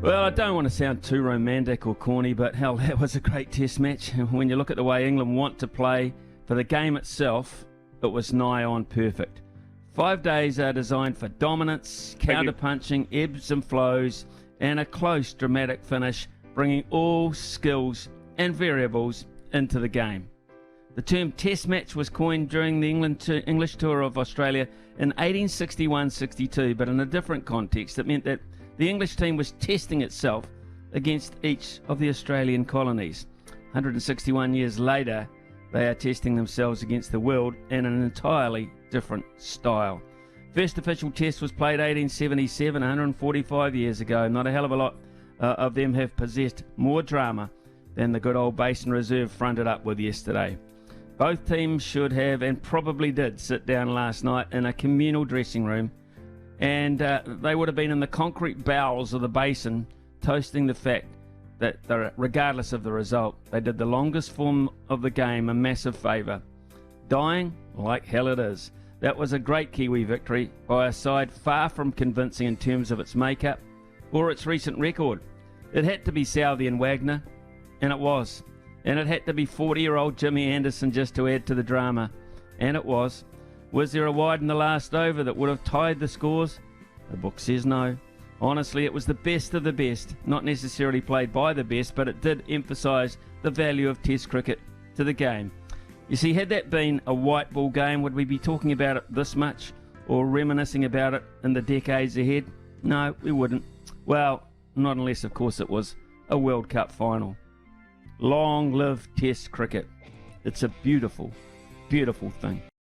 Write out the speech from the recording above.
Well, I don't want to sound too romantic or corny, but hell, that was a great test match. When you look at the way England want to play, for the game itself, it was nigh on perfect. 5 days are designed for dominance, counter-punching, ebbs and flows, and a close, dramatic finish, bringing all skills and variables into the game. The term test match was coined during the English tour of Australia in 1861-62, but in a different context. It meant that the English team was testing itself against each of the Australian colonies. 161 years later, they are testing themselves against the world in an entirely different style. First official test was played 1877, 145 years ago. Not a hell of a lot of them have possessed more drama than the good old Basin Reserve fronted up with yesterday. Both teams should have, and probably did, sit down last night in a communal dressing room, and they would have been in the concrete bowels of the basin, toasting the fact that regardless of the result, they did the longest form of the game a massive favour. Dying? Like hell it is. That was a great Kiwi victory by a side far from convincing in terms of its makeup or its recent record. It had to be Southey and Wagner, and it was. And it had to be 40-year-old Jimmy Anderson just to add to the drama, and it was. Was there a wide in the last over that would have tied the scores? The book says no. Honestly, it was the best of the best, not necessarily played by the best, but it did emphasise the value of Test cricket to the game. You see, had that been a white ball game, would we be talking about it this much or reminiscing about it in the decades ahead? No, we wouldn't. Well, not unless, of course, it was a World Cup final. Long live Test cricket. It's a beautiful, beautiful thing.